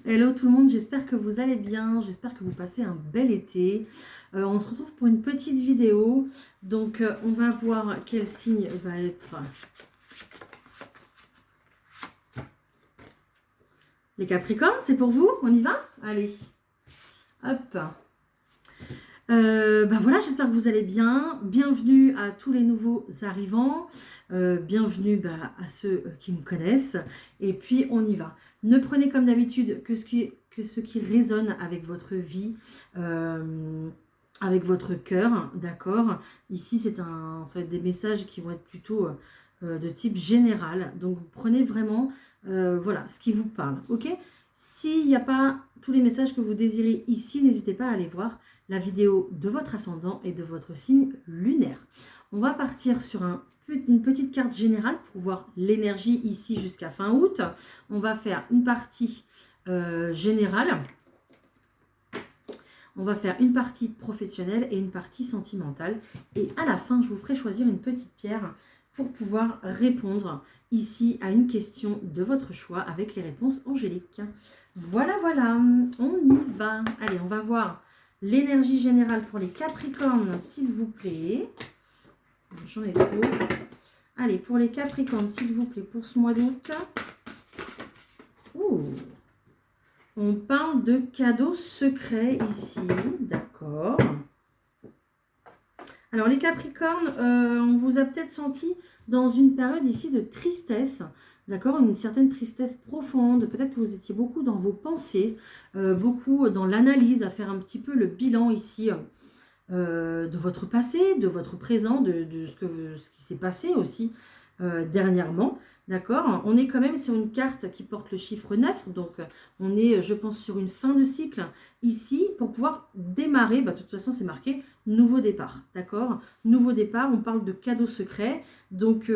Hello tout le monde, j'espère que vous allez bien, j'espère que vous passez un bel été. On se retrouve pour une petite vidéo. Donc on va voir quel signe va être les Capricornes. C'est pour vous? On y va? Allez, hop. Voilà, j'espère que vous allez bien. Bienvenue à tous les nouveaux arrivants. Bienvenue à ceux qui me connaissent. Et puis, on y va. Ne prenez comme d'habitude que ce qui résonne avec votre vie, avec votre cœur, d'accord? Ici, ça va être des messages qui vont être plutôt de type général. Donc, vous prenez vraiment voilà, ce qui vous parle, ok? S'il n'y a pas tous les messages que vous désirez ici, n'hésitez pas à aller voir la vidéo de votre ascendant et de votre signe lunaire. On va partir sur une petite carte générale pour voir l'énergie ici jusqu'à fin août. On va faire une partie générale. On va faire une partie professionnelle et une partie sentimentale. Et à la fin, je vous ferai choisir une petite pierre pour pouvoir répondre ici à une question de votre choix avec les réponses angéliques. Voilà, voilà, on y va. Allez, on va voir l'énergie générale pour les Capricornes, s'il vous plaît. J'en ai trop. Allez, pour les Capricornes, s'il vous plaît, pour ce mois d'août. On parle de cadeaux secrets ici, d'accord. Alors les Capricornes, on vous a peut-être senti dans une période ici de tristesse, d'accord, une certaine tristesse profonde. Peut-être que vous étiez beaucoup dans vos pensées, beaucoup dans l'analyse, à faire un petit peu le bilan ici de votre passé, de votre présent, de ce qui s'est passé aussi dernièrement. D'accord, on est quand même sur une carte qui porte le chiffre 9, donc on est, je pense, sur une fin de cycle ici pour pouvoir démarrer. De toute façon, c'est marqué nouveau départ. D'accord, nouveau départ, on parle de cadeaux secrets. Donc,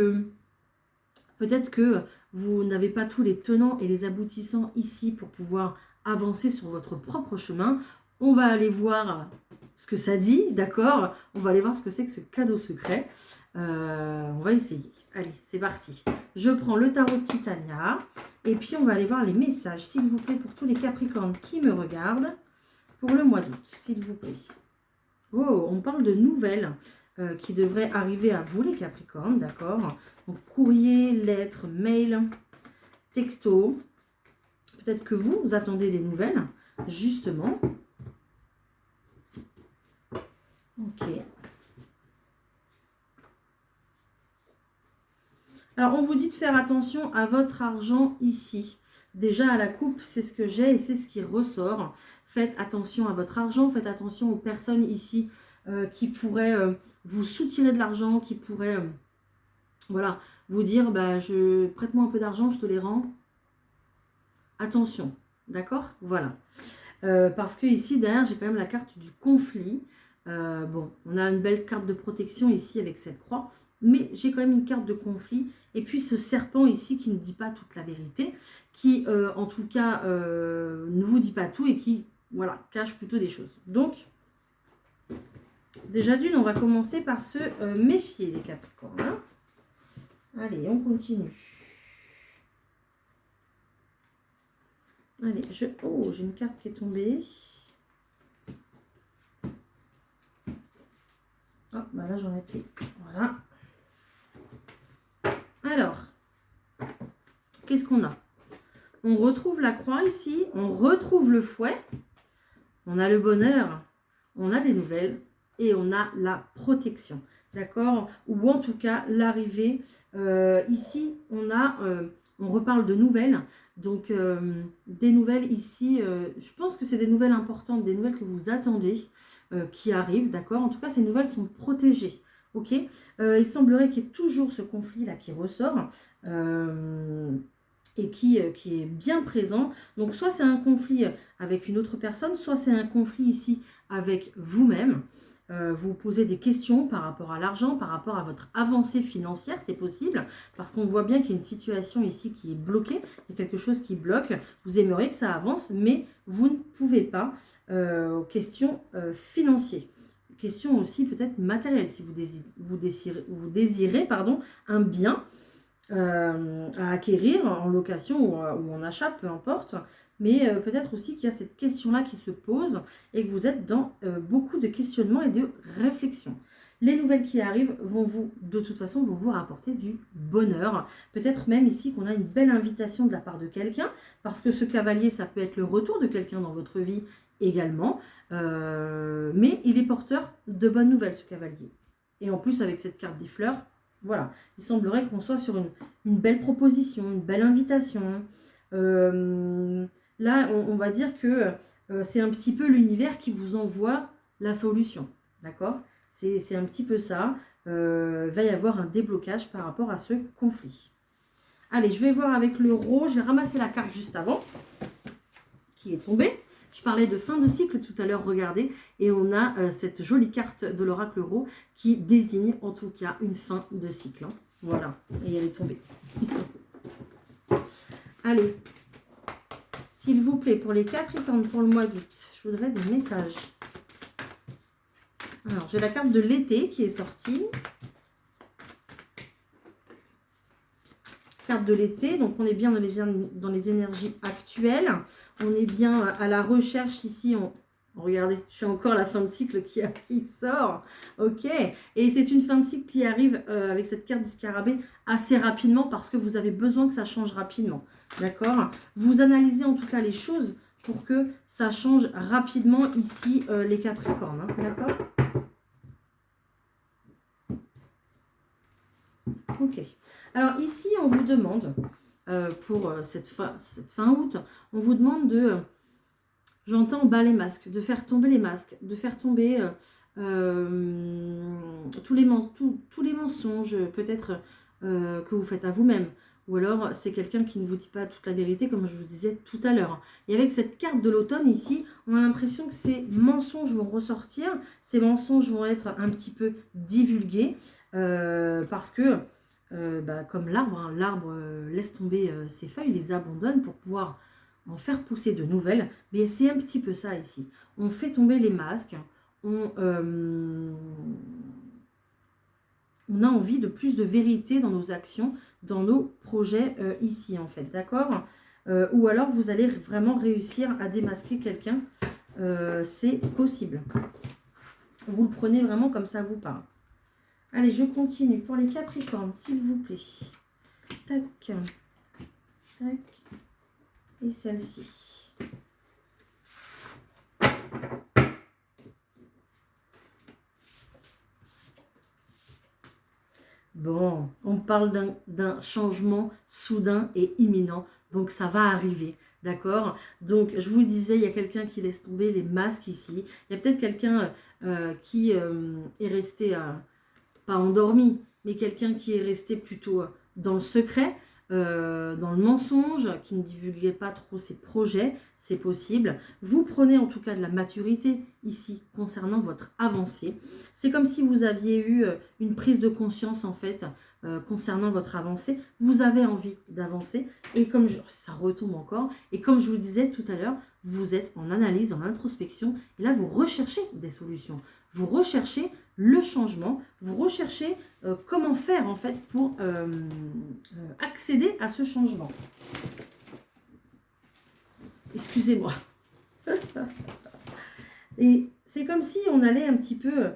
peut-être que vous n'avez pas tous les tenants et les aboutissants ici pour pouvoir avancer sur votre propre chemin. On va aller voir ce que ça dit, d'accord? On va aller voir ce que c'est que ce cadeau secret. On va essayer. Allez, c'est parti. Je prends le tarot de Titania et puis on va aller voir les messages, s'il vous plaît, pour tous les Capricornes qui me regardent pour le mois d'août, s'il vous plaît. Oh, on parle de nouvelles qui devraient arriver à vous, les Capricornes, d'accord? Donc, courrier, lettres, mail, texto. Peut-être que vous attendez des nouvelles, justement. Ok. Alors, on vous dit de faire attention à votre argent ici. Déjà, à la coupe, c'est ce que j'ai et c'est ce qui ressort. Faites attention à votre argent, faites attention aux personnes ici qui pourraient vous soutirer de l'argent, qui pourraient voilà, vous dire, prête-moi un peu d'argent, je te les rends. Attention, d'accord? Voilà. Parce que ici, derrière, j'ai quand même la carte du conflit. Bon, on a une belle carte de protection ici avec cette croix. Mais j'ai quand même une carte de conflit. Et puis ce serpent ici qui ne dit pas toute la vérité. Qui, en tout cas, ne vous dit pas tout et qui, voilà, cache plutôt des choses. Donc, déjà d'une, on va commencer par se méfier, les Capricornes. Hein. Allez, on continue. Allez, oh, j'ai une carte qui est tombée. Oh, là, j'en ai pris. Voilà. Alors, qu'est-ce qu'on a? On retrouve la croix ici, on retrouve le fouet, on a le bonheur, on a des nouvelles et on a la protection. D'accord? Ou en tout cas, l'arrivée. Ici, on reparle de nouvelles. Donc, des nouvelles ici, je pense que c'est des nouvelles importantes, des nouvelles que vous attendez, qui arrivent. D'accord? En tout cas, ces nouvelles sont protégées. Ok, il semblerait qu'il y ait toujours ce conflit-là qui ressort et qui est bien présent. Donc, soit c'est un conflit avec une autre personne, soit c'est un conflit ici avec vous-même. Vous posez des questions par rapport à l'argent, par rapport à votre avancée financière, c'est possible, parce qu'on voit bien qu'il y a une situation ici qui est bloquée, il y a quelque chose qui bloque, vous aimeriez que ça avance, mais vous ne pouvez pas, question financière. Question aussi peut-être matérielle, si vous désirez un bien à acquérir en location ou en achat, peu importe, mais peut-être aussi qu'il y a cette question-là qui se pose et que vous êtes dans beaucoup de questionnements et de réflexions. Les nouvelles qui arrivent de toute façon, vont vous rapporter du bonheur. Peut-être même ici qu'on a une belle invitation de la part de quelqu'un, parce que ce cavalier, ça peut être le retour de quelqu'un dans votre vie également, mais il est porteur de bonnes nouvelles, ce cavalier. Et en plus, avec cette carte des fleurs, voilà, il semblerait qu'on soit sur une belle proposition, une belle invitation. Là, on va dire que c'est un petit peu l'univers qui vous envoie la solution, d'accord ? C'est un petit peu ça. Va y avoir un déblocage par rapport à ce conflit. Allez, je vais voir avec le rouge. Je vais ramasser la carte juste avant, qui est tombée. Je parlais de fin de cycle tout à l'heure, regardez. Et on a cette jolie carte de l'oracle Rho qui désigne en tout cas une fin de cycle. Hein. Voilà, et elle est tombée. Allez, s'il vous plaît, pour les Capricornes pour le mois d'août, je voudrais des messages. Alors, j'ai la carte de l'été qui est sortie. Carte de l'été, donc on est bien dans les énergies actuelles. On est bien à la recherche ici. Regardez, je suis encore à la fin de cycle qui sort. Ok, et c'est une fin de cycle qui arrive avec cette carte du scarabée assez rapidement parce que vous avez besoin que ça change rapidement. D'accord? Vous analysez en tout cas les choses pour que ça change rapidement ici les Capricornes. Hein, d'accord? Ok. Alors ici, on vous demande, pour cette fin août, on vous demande de, j'entends bas les masques, de faire tomber les masques, de faire tomber tous les mensonges peut-être que vous faites à vous-même. Ou alors, c'est quelqu'un qui ne vous dit pas toute la vérité, comme je vous disais tout à l'heure. Et avec cette carte de l'automne ici, on a l'impression que ces mensonges vont ressortir, ces mensonges vont être un petit peu divulgués, parce que comme l'arbre, hein, l'arbre laisse tomber ses feuilles, les abandonne pour pouvoir en faire pousser de nouvelles. Mais c'est un petit peu ça ici. On fait tomber les masques, on a envie de plus de vérité dans nos actions, dans nos projets ici en fait, d'accord ? Ou alors vous allez vraiment réussir à démasquer quelqu'un, c'est possible. Vous le prenez vraiment comme ça vous parle. Allez, je continue pour les Capricornes, s'il vous plaît. Tac, tac, et celle-ci. Bon, on parle d'un changement soudain et imminent, donc ça va arriver, d'accord? Donc, je vous disais, il y a quelqu'un qui laisse tomber les masques ici. Il y a peut-être quelqu'un qui est resté... pas endormi, mais quelqu'un qui est resté plutôt dans le secret, dans le mensonge, qui ne divulguait pas trop ses projets, c'est possible. Vous prenez en tout cas de la maturité ici concernant votre avancée. C'est comme si vous aviez eu une prise de conscience en fait concernant votre avancée. Vous avez envie d'avancer et ça retombe encore. Et comme je vous disais tout à l'heure, vous êtes en analyse, en introspection et là vous recherchez des solutions. Vous recherchez le changement, vous recherchez comment faire en fait pour accéder à ce changement. Excusez-moi. Et c'est comme si on allait un petit peu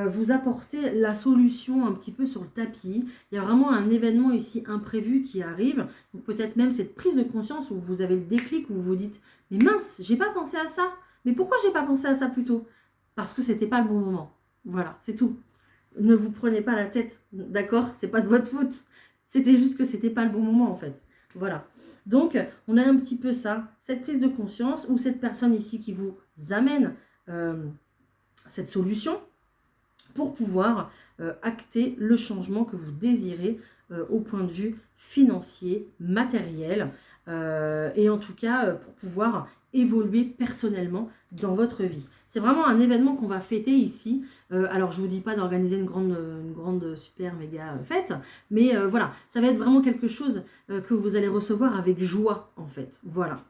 vous apporter la solution un petit peu sur le tapis. Il y a vraiment un événement ici imprévu qui arrive. Donc peut-être même cette prise de conscience où vous avez le déclic, où vous vous dites « Mais mince, j'ai pas pensé à ça. Mais pourquoi j'ai pas pensé à ça plus tôt ?» Parce que c'était pas le bon moment. Voilà, c'est tout. Ne vous prenez pas la tête, d'accord? C'est pas de votre faute. C'était juste que c'était pas le bon moment en fait. Voilà. Donc, on a un petit peu ça, cette prise de conscience ou cette personne ici qui vous amène cette solution pour pouvoir acter le changement que vous désirez au point de vue financier, matériel et en tout cas pour pouvoir évoluer personnellement dans votre vie. C'est vraiment un événement qu'on va fêter ici. Alors, je ne vous dis pas d'organiser une grande super méga fête, mais voilà, ça va être vraiment quelque chose que vous allez recevoir avec joie, en fait. Voilà.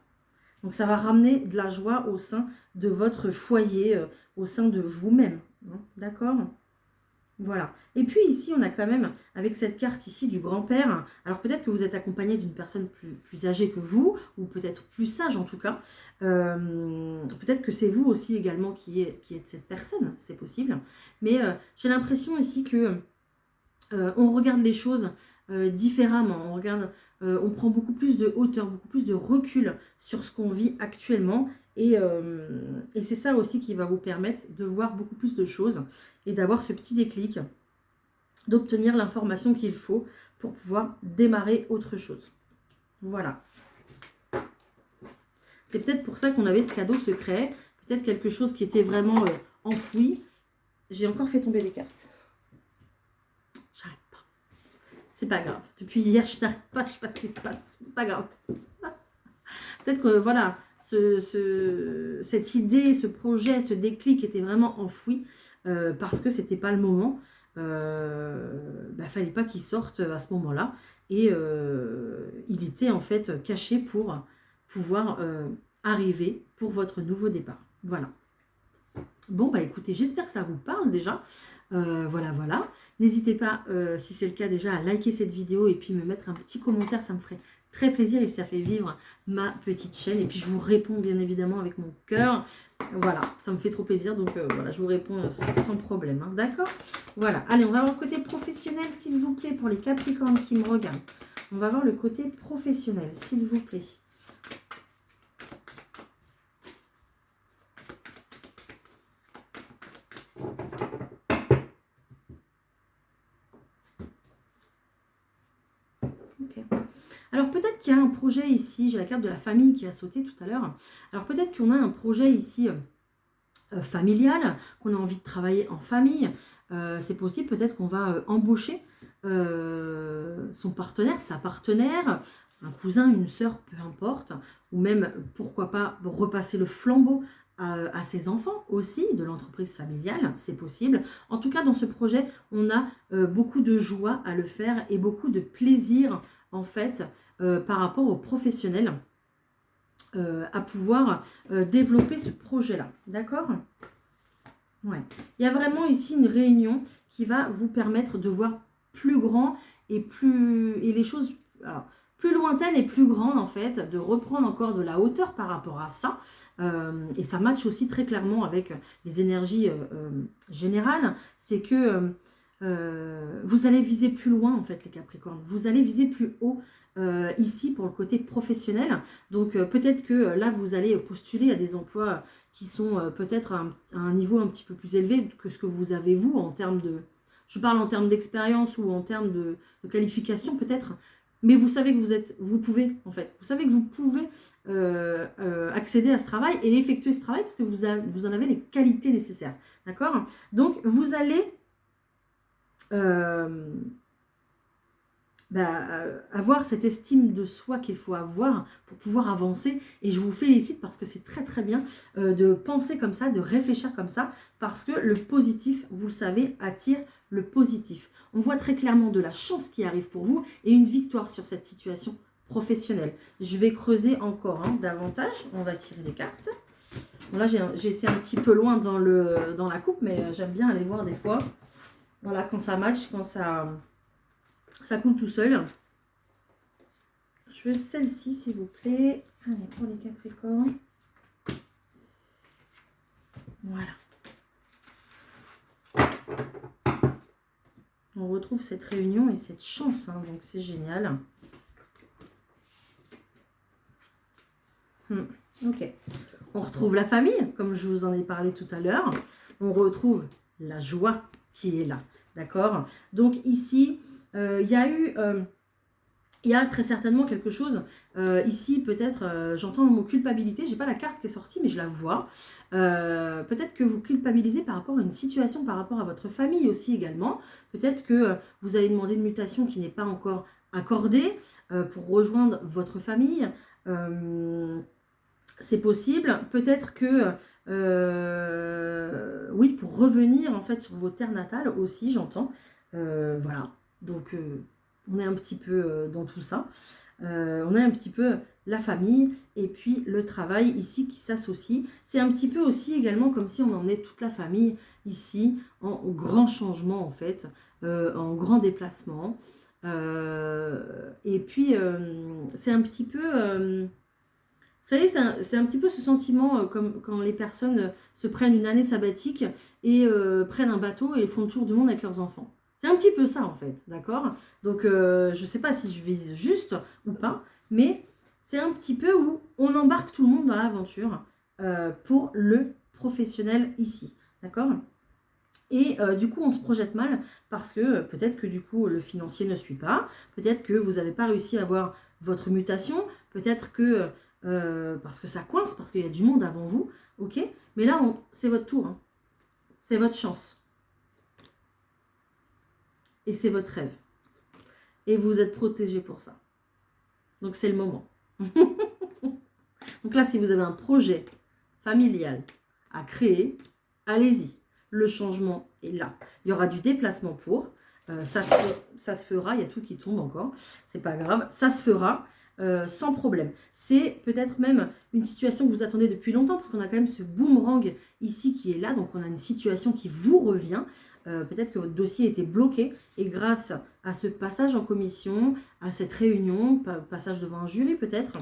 Donc, ça va ramener de la joie au sein de votre foyer, au sein de vous-même. Hein, d'accord ? Voilà. Et puis ici, on a quand même, avec cette carte ici du grand-père, alors peut-être que vous êtes accompagné d'une personne plus âgée que vous, ou peut-être plus sage en tout cas. Peut-être que c'est vous aussi également qui êtes cette personne, c'est possible. Mais j'ai l'impression ici que on regarde les choses différemment. On prend beaucoup plus de hauteur, beaucoup plus de recul sur ce qu'on vit actuellement. Et c'est ça aussi qui va vous permettre de voir beaucoup plus de choses et d'avoir ce petit déclic, d'obtenir l'information qu'il faut pour pouvoir démarrer autre chose. Voilà. C'est peut-être pour ça qu'on avait ce cadeau secret, peut-être quelque chose qui était vraiment enfoui. J'ai encore fait tomber des cartes. J'arrête pas. C'est pas grave. Depuis hier, je n'arrête pas, je sais pas ce qui se passe. C'est pas grave. Peut-être que voilà, cette idée, ce projet, ce déclic était vraiment enfoui parce que c'était pas le moment. Fallait pas qu'il sorte à ce moment-là. Et il était en fait caché pour pouvoir arriver pour votre nouveau départ. Voilà. Bon, bah écoutez, j'espère que ça vous parle déjà. Voilà. N'hésitez pas, si c'est le cas déjà, à liker cette vidéo et puis me mettre un petit commentaire, ça me ferait très plaisir et ça fait vivre ma petite chaîne. Et puis je vous réponds bien évidemment avec mon cœur. Voilà, ça me fait trop plaisir, donc voilà, je vous réponds sans problème, hein, d'accord? Voilà, allez, on va voir le côté professionnel, s'il vous plaît, pour les Capricornes qui me regardent. On va voir le côté professionnel, s'il vous plaît. Alors peut-être qu'il y a un projet ici, j'ai la carte de la famille qui a sauté tout à l'heure. Alors peut-être qu'on a un projet ici familial, qu'on a envie de travailler en famille. C'est possible, peut-être qu'on va embaucher son partenaire, sa partenaire, un cousin, une sœur, peu importe. Ou même, pourquoi pas, repasser le flambeau à ses enfants aussi, de l'entreprise familiale, c'est possible. En tout cas, dans ce projet, on a beaucoup de joie à le faire et beaucoup de plaisir, en fait, par rapport aux professionnels, à pouvoir développer ce projet-là. D'accord ? Ouais. Il y a vraiment ici une réunion qui va vous permettre de voir plus grand et les choses plus lointaines et plus grandes en fait, de reprendre encore de la hauteur par rapport à ça. Et ça matche aussi très clairement avec les énergies générales. C'est que vous allez viser plus loin en fait les Capricornes. Vous allez viser plus haut ici pour le côté professionnel. Donc peut-être que là vous allez postuler à des emplois qui sont peut-être à un niveau un petit peu plus élevé que ce que vous avez vous en termes de... Je parle en termes d'expérience ou en termes de qualification peut-être. Mais vous savez que vous pouvez en fait. Vous savez que vous pouvez accéder à ce travail et effectuer ce travail parce que vous en avez les qualités nécessaires. D'accord ? Donc vous allez... avoir cette estime de soi qu'il faut avoir pour pouvoir avancer. Et je vous félicite parce que c'est très très bien de penser comme ça, de réfléchir comme ça, parce que le positif, vous le savez, attire le positif. On voit très clairement de la chance qui arrive pour vous et une victoire sur cette situation professionnelle. Je vais creuser encore davantage. On va tirer les cartes. Bon, là, j'ai été un petit peu loin dans la coupe, mais j'aime bien aller voir des fois. Voilà, quand ça match, quand ça coule tout seul. Je veux celle-ci, s'il vous plaît. Allez, pour les Capricornes. Voilà. On retrouve cette réunion et cette chance, donc c'est génial. Ok. On retrouve la famille, comme je vous en ai parlé tout à l'heure. On retrouve la joie qui est là. D'accord ? Donc ici, il y a très certainement quelque chose. Ici, peut-être, j'entends le mot culpabilité. Je n'ai pas la carte qui est sortie, mais je la vois. Peut-être que vous culpabilisez par rapport à une situation, par rapport à votre famille aussi également. Peut-être que vous avez demandé une mutation qui n'est pas encore accordée pour rejoindre votre famille. C'est possible. Peut-être que, oui, pour revenir en fait sur vos terres natales aussi, j'entends. Voilà. Donc, on est un petit peu dans tout ça. On est un petit peu la famille et puis le travail ici qui s'associe. C'est un petit peu aussi également comme si on emmenait toute la famille ici en grand changement en fait, en grand déplacement. Et puis c'est un petit peu... vous savez, c'est un petit peu ce sentiment comme quand les personnes se prennent une année sabbatique et prennent un bateau et font le tour du monde avec leurs enfants. C'est un petit peu ça en fait, d'accord? Donc je ne sais pas si je vise juste ou pas, mais c'est un petit peu où on embarque tout le monde dans l'aventure pour le professionnel ici, d'accord? Et du coup, on se projette mal parce que peut-être que du coup, le financier ne suit pas, peut-être que vous n'avez pas réussi à avoir votre mutation, peut-être que parce que ça coince, parce qu'il y a du monde avant vous, ok? Mais là, c'est votre tour, hein. C'est votre chance. Et c'est votre rêve. Et vous êtes protégé pour ça. Donc c'est le moment. Donc là, si vous avez un projet familial à créer, allez-y. Le changement est là. Il y aura du déplacement pour. Ça se fera. Il y a tout qui tombe encore. C'est pas grave. Ça se fera sans problème. C'est peut-être même une situation que vous attendez depuis longtemps parce qu'on a quand même ce boomerang ici qui est là. Donc on a une situation qui vous revient. Peut-être que votre dossier était bloqué et grâce à ce passage en commission, à cette réunion, passage devant un jury peut-être,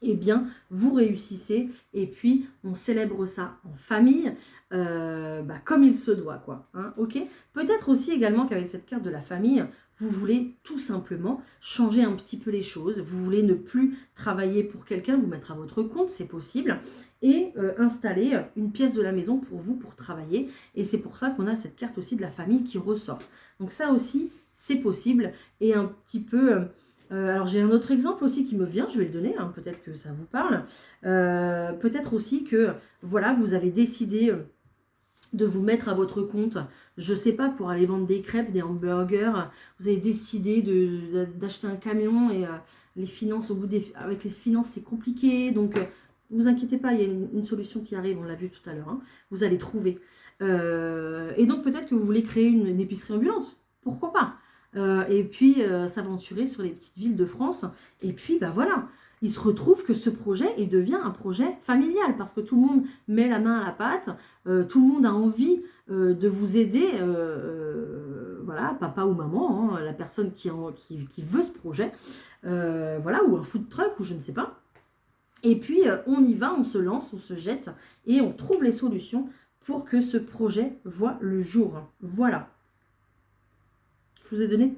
eh bien, vous réussissez et puis on célèbre ça en famille comme il se doit, quoi. Hein, ok. Peut-être aussi également qu'avec cette carte de la famille, vous voulez tout simplement changer un petit peu les choses. Vous voulez ne plus travailler pour quelqu'un, vous mettre à votre compte, c'est possible, et installer une pièce de la maison pour vous, pour travailler. Et c'est pour ça qu'on a cette carte aussi de la famille qui ressort. Donc ça aussi, c'est possible et un petit peu... alors j'ai un autre exemple aussi qui me vient, je vais le donner, hein, peut-être que ça vous parle. Peut-être aussi que voilà, vous avez décidé de vous mettre à votre compte, je sais pas, pour aller vendre des crêpes, des hamburgers. Vous avez décidé d'acheter un camion et les finances, avec les finances c'est compliqué, donc vous inquiétez pas, il y a une solution qui arrive, on l'a vu tout à l'heure, hein, vous allez trouver. Et donc peut-être que vous voulez créer une épicerie ambulante, pourquoi pas? Et puis s'aventurer sur les petites villes de France. Et puis, bah voilà, il se retrouve que ce projet, il devient un projet familial parce que tout le monde met la main à la pâte, tout le monde a envie de vous aider, voilà, papa ou maman, hein, la personne qui veut ce projet, voilà, ou un food truck, ou je ne sais pas. Et puis, on y va, on se lance, on se jette et on trouve les solutions pour que ce projet voit le jour. Voilà. Je vous ai donné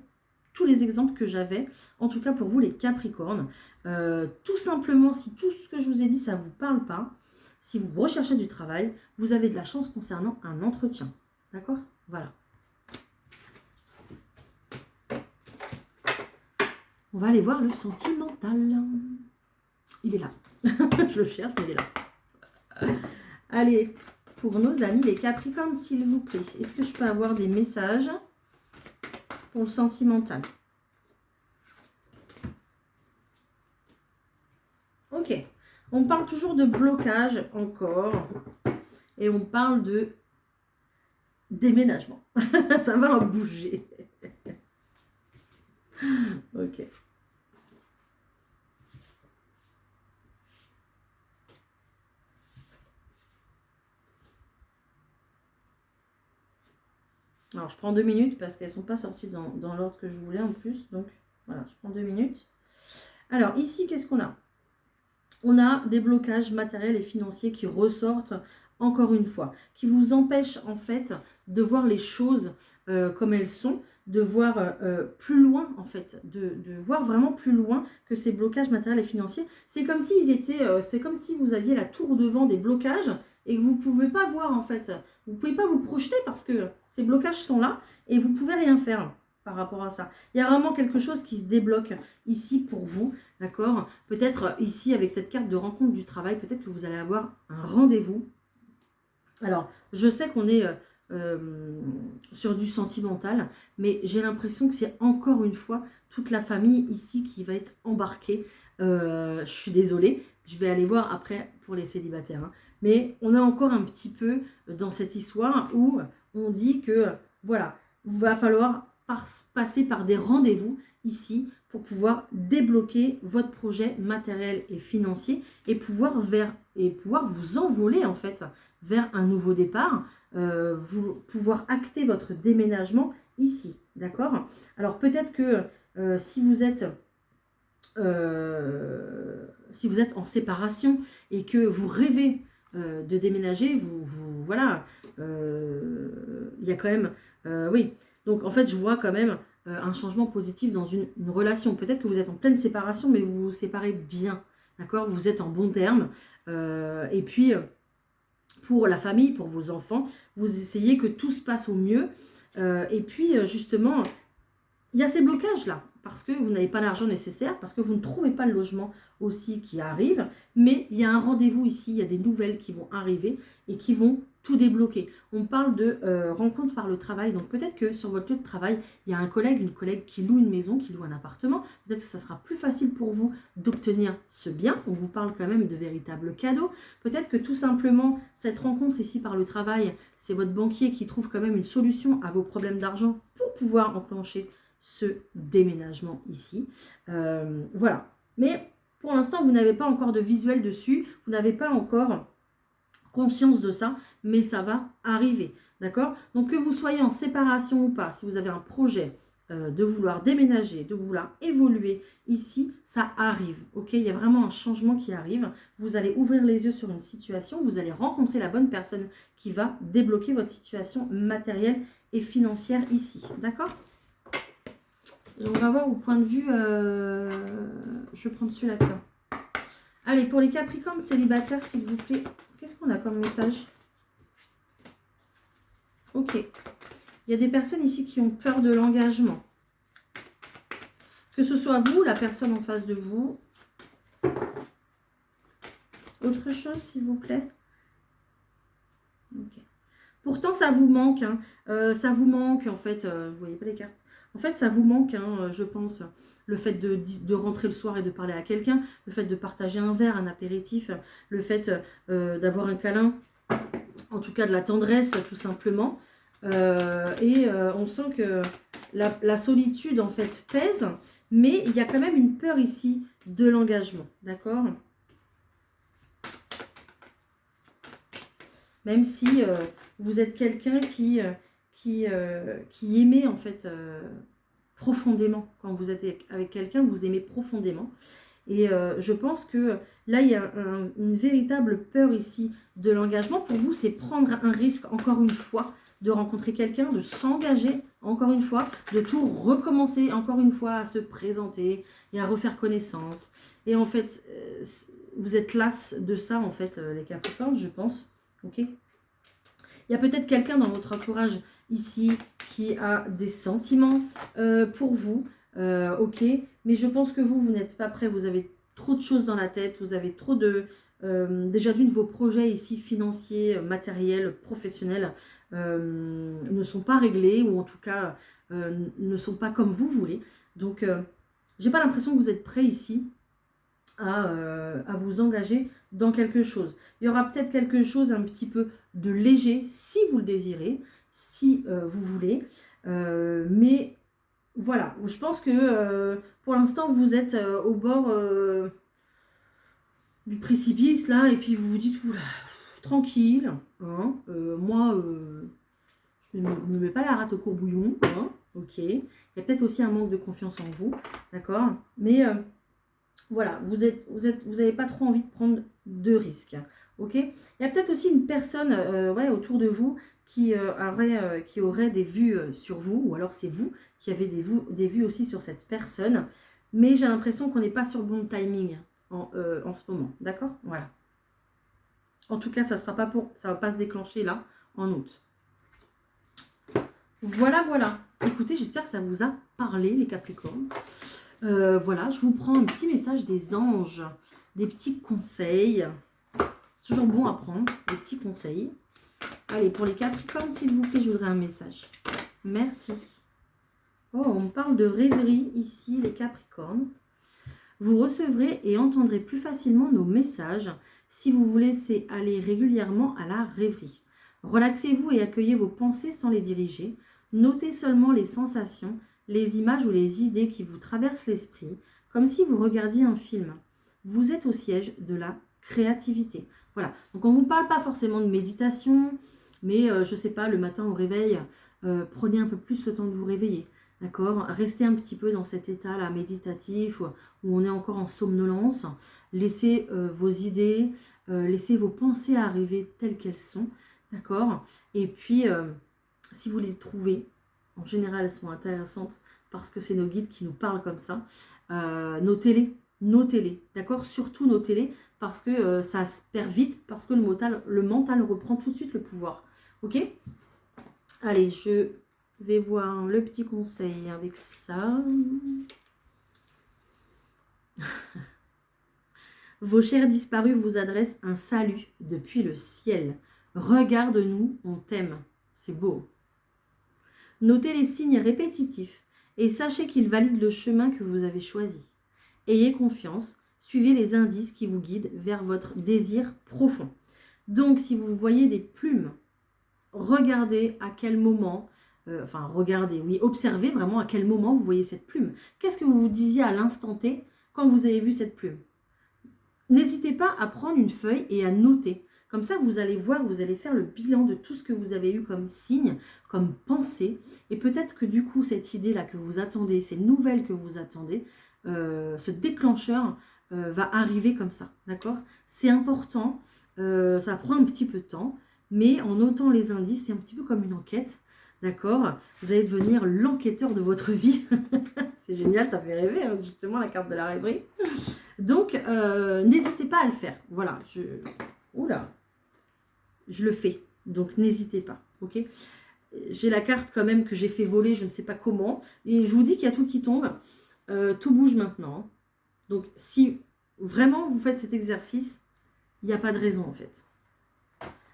tous les exemples que j'avais, en tout cas pour vous les Capricornes. Tout simplement, si tout ce que je vous ai dit, ça ne vous parle pas, si vous recherchez du travail, vous avez de la chance concernant un entretien. D'accord? Voilà. On va aller voir le sentimental. Il est là. Je le cherche, mais il est là. Allez, pour nos amis les Capricornes, s'il vous plaît, est-ce que je peux avoir des messages pour le sentimental? Ok, on parle toujours de blocage encore et on parle de déménagement. Ça va en bouger. Ok. Alors, je prends 2 minutes parce qu'elles ne sont pas sorties dans l'ordre que je voulais en plus. Donc, voilà, je prends 2 minutes. Alors, ici, qu'est-ce qu'on a? On a des blocages matériels et financiers qui ressortent encore une fois, qui vous empêchent en fait de voir les choses comme elles sont, de voir plus loin en fait, de voir vraiment plus loin que ces blocages matériels et financiers. C'est comme s'ils étaient, c'est comme si vous aviez la tour devant des blocages et que vous ne pouvez pas voir en fait. Vous ne pouvez pas vous projeter parce que ces blocages sont là et vous ne pouvez rien faire par rapport à ça. Il y a vraiment quelque chose qui se débloque ici pour vous, d'accord? Peut-être ici avec cette carte de rencontre du travail, peut-être que vous allez avoir un rendez-vous. Alors, je sais qu'on est sur du sentimental, mais j'ai l'impression que c'est encore une fois toute la famille ici qui va être embarquée. Je suis désolée, je vais aller voir après pour les célibataires, hein. Mais on est encore un petit peu dans cette histoire où on dit que, voilà, il va falloir passer par des rendez-vous ici pour pouvoir débloquer votre projet matériel et financier et pouvoir vous envoler en fait vers un nouveau départ, pouvoir acter votre déménagement ici, d'accord? Alors peut-être que si vous êtes en séparation et que vous rêvez de déménager, voilà, il y a quand même, oui. Donc en fait, je vois quand même un changement positif dans une relation. Peut-être que vous êtes en pleine séparation, mais vous vous séparez bien, d'accord? Vous êtes en bon terme. Et puis, pour la famille, pour vos enfants, vous essayez que tout se passe au mieux. Et puis, justement, il y a ces blocages-là, parce que vous n'avez pas l'argent nécessaire, parce que vous ne trouvez pas le logement aussi qui arrive, mais il y a un rendez-vous ici, il y a des nouvelles qui vont arriver et qui vont tout débloquer. On parle de rencontre par le travail, donc peut-être que sur votre lieu de travail, il y a un collègue, une collègue qui loue une maison, qui loue un appartement, peut-être que ça sera plus facile pour vous d'obtenir ce bien, on vous parle quand même de véritables cadeaux, peut-être que tout simplement, cette rencontre ici par le travail, c'est votre banquier qui trouve quand même une solution à vos problèmes d'argent pour pouvoir enclencher ce déménagement ici. Voilà. Mais pour l'instant, vous n'avez pas encore de visuel dessus. Vous n'avez pas encore conscience de ça. Mais ça va arriver. D'accord? Donc, que vous soyez en séparation ou pas, si vous avez un projet de vouloir déménager, de vouloir évoluer ici, ça arrive. Ok? Il y a vraiment un changement qui arrive. Vous allez ouvrir les yeux sur une situation. Vous allez rencontrer la bonne personne qui va débloquer votre situation matérielle et financière ici. D'accord? Et on va voir au point de vue, je vais prendre celui-là. Allez, pour les Capricornes célibataires, s'il vous plaît, qu'est-ce qu'on a comme message? Ok. Il y a des personnes ici qui ont peur de l'engagement. Que ce soit vous, la personne en face de vous. Autre chose, s'il vous plaît? Ok. Pourtant, ça vous manque. Hein. Ça vous manque, en fait. Vous ne voyez pas les cartes. En fait, ça vous manque, hein, je pense, le fait de rentrer le soir et de parler à quelqu'un, le fait de partager un verre, un apéritif, le fait d'avoir un câlin, en tout cas de la tendresse, tout simplement. On sent que la solitude, en fait, pèse, mais il y a quand même une peur ici de l'engagement, d'accord? Même si vous êtes quelqu'un qui aimait, en fait, profondément. Quand vous êtes avec quelqu'un, vous aimez profondément. Et je pense que là, il y a une véritable peur ici de l'engagement. Pour vous, c'est prendre un risque, encore une fois, de rencontrer quelqu'un, de s'engager, encore une fois, de tout recommencer, encore une fois, à se présenter et à refaire connaissance. Et en fait, vous êtes las de ça, en fait, les Capricornes, je pense. Ok ? Il y a peut-être quelqu'un dans votre entourage ici qui a des sentiments pour vous, ok, mais je pense que vous n'êtes pas prêt, vous avez trop de choses dans la tête, vous avez trop de... déjà d'une, vos projets ici financiers, matériels, professionnels ne sont pas réglés, ou en tout cas ne sont pas comme vous voulez. Donc, j'ai pas l'impression que vous êtes prêt ici à vous engager dans quelque chose. Il y aura peut-être quelque chose un petit peu de léger, si vous le désirez, si vous voulez. Mais voilà, je pense que pour l'instant, vous êtes au bord du précipice, là, et puis vous vous dites, oula, tranquille, hein, moi, je ne me mets pas la rate au courbouillon, hein, ok. Il y a peut-être aussi un manque de confiance en vous, d'accord, mais... voilà, vous n'avez pas trop envie de prendre de risques. Ok. Il y a peut-être aussi une personne autour de vous qui aurait des vues sur vous, ou alors c'est vous qui avez des vues aussi sur cette personne. Mais j'ai l'impression qu'on n'est pas sur le bon timing en ce moment. D'accord? Voilà. En tout cas, ça va pas se déclencher là, en août. Voilà, voilà. Écoutez, j'espère que ça vous a parlé, les Capricornes. Voilà, je vous prends un petit message des anges, des petits conseils. C'est toujours bon à prendre, des petits conseils. Allez, pour les Capricornes, s'il vous plaît, je voudrais un message. Merci. Oh, on me parle de rêverie ici, les Capricornes. Vous recevrez et entendrez plus facilement nos messages si vous vous laissez aller régulièrement à la rêverie. Relaxez-vous et accueillez vos pensées sans les diriger. Notez seulement les sensations. les images ou les idées qui vous traversent l'esprit, comme si vous regardiez un film. Vous êtes au siège de la créativité. Voilà, donc on ne vous parle pas forcément de méditation, mais je ne sais pas, le matin au réveil, prenez un peu plus le temps de vous réveiller. D'accord? Restez un petit peu dans cet état-là méditatif où on est encore en somnolence. Laissez vos idées, laissez vos pensées arriver telles qu'elles sont. D'accord? Et puis, si vous les trouvez, en général, elles sont intéressantes parce que c'est nos guides qui nous parlent comme ça. Notez-les, notez-les. D'accord? Surtout notez-les parce que ça se perd vite, parce que le mental reprend tout de suite le pouvoir. Ok? Allez, je vais voir le petit conseil avec ça. Vos chers disparus vous adressent un salut depuis le ciel. Regarde-nous, on t'aime. C'est beau. Notez les signes répétitifs et sachez qu'ils valident le chemin que vous avez choisi. Ayez confiance, suivez les indices qui vous guident vers votre désir profond. Donc, si vous voyez des plumes, regardez à quel moment... regardez, oui, observez vraiment à quel moment vous voyez cette plume. Qu'est-ce que vous vous disiez à l'instant T quand vous avez vu cette plume? N'hésitez pas à prendre une feuille et à noter. Comme ça, vous allez voir, vous allez faire le bilan de tout ce que vous avez eu comme signe, comme pensée. Et peut-être que du coup, cette idée-là que vous attendez, ces nouvelles que vous attendez, ce déclencheur va arriver comme ça. D'accord? C'est important, ça prend un petit peu de temps, mais en notant les indices, c'est un petit peu comme une enquête. D'accord? Vous allez devenir l'enquêteur de votre vie. C'est génial, ça fait rêver, hein, justement, la carte de la rêverie. Donc, n'hésitez pas à le faire. Voilà, je le fais. Donc, n'hésitez pas. Ok? J'ai la carte quand même que j'ai fait voler, je ne sais pas comment. Et je vous dis qu'il y a tout qui tombe. Tout bouge maintenant. Donc, si vraiment vous faites cet exercice, il n'y a pas de raison en fait.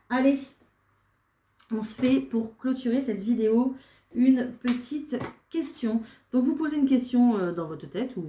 Allez, on se fait pour clôturer cette vidéo une petite question. Donc vous posez une question dans votre tête ou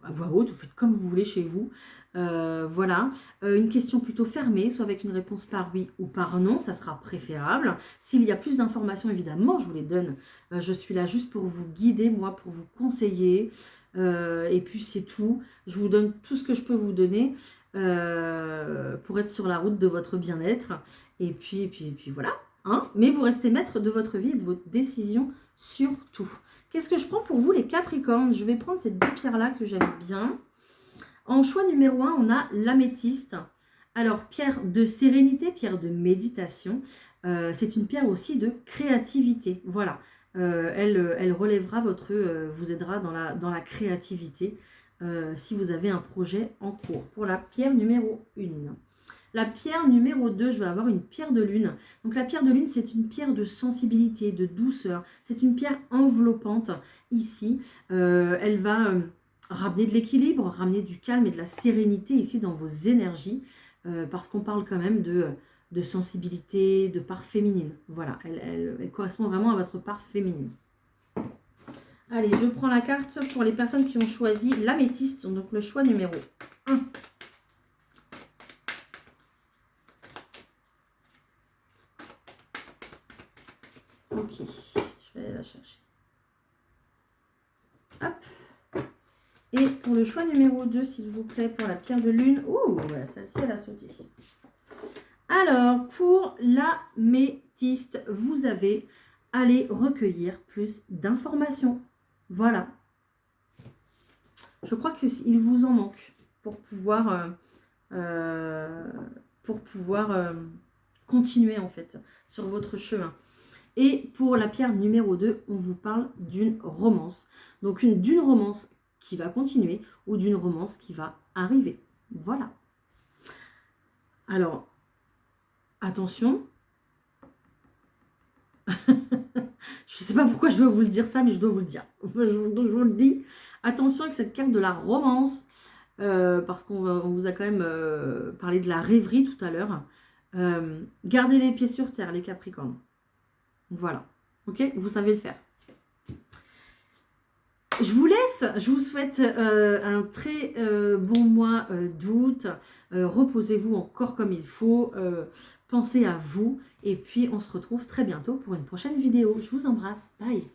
à voix haute, vous faites comme vous voulez chez vous. Voilà, une question plutôt fermée, soit avec une réponse par oui ou par non, ça sera préférable. S'il y a plus d'informations, évidemment, je vous les donne. Je suis là juste pour vous guider, moi, pour vous conseiller. Et puis c'est tout. Je vous donne tout ce que je peux vous donner pour être sur la route de votre bien-être. Et puis voilà. Hein, mais vous restez maître de votre vie et de votre décision surtout. Qu'est-ce que je prends pour vous les Capricornes? Je vais prendre ces deux pierres-là que j'aime bien. En choix numéro 1, on a l'améthyste. Alors, pierre de sérénité, pierre de méditation. C'est une pierre aussi de créativité. Voilà. Elle relèvera vous aidera dans la créativité si vous avez un projet en cours. Pour la pierre numéro 1. La pierre numéro 2, je vais avoir une pierre de lune. Donc la pierre de lune, c'est une pierre de sensibilité, de douceur. C'est une pierre enveloppante ici. Elle va ramener de l'équilibre, ramener du calme et de la sérénité ici dans vos énergies. Parce qu'on parle quand même de sensibilité, de part féminine. Voilà, elle correspond vraiment à votre part féminine. Allez, je prends la carte pour les personnes qui ont choisi l'améthyste. Donc le choix numéro 1. Ok, je vais aller la chercher. Hop. Et pour le choix numéro 2, s'il vous plaît, pour la pierre de lune. Ouh, celle-ci, elle a sauté. Alors, pour l'améthyste, vous avez allé recueillir plus d'informations. Voilà. Je crois qu'il vous en manque pour pouvoir continuer, en fait, sur votre chemin. Et pour la pierre numéro 2, on vous parle d'une romance. Donc d'une romance qui va continuer ou d'une romance qui va arriver. Voilà. Alors, attention. Je ne sais pas pourquoi je dois vous le dire ça, mais je dois vous le dire. Donc je vous le dis. Attention avec cette carte de la romance. Parce qu'on vous a quand même parlé de la rêverie tout à l'heure. Gardez les pieds sur terre, les Capricornes. Voilà, ok, vous savez le faire. Je vous laisse, je vous souhaite un très bon mois d'août. Reposez-vous encore comme il faut. Pensez à vous. Et puis, on se retrouve très bientôt pour une prochaine vidéo. Je vous embrasse. Bye.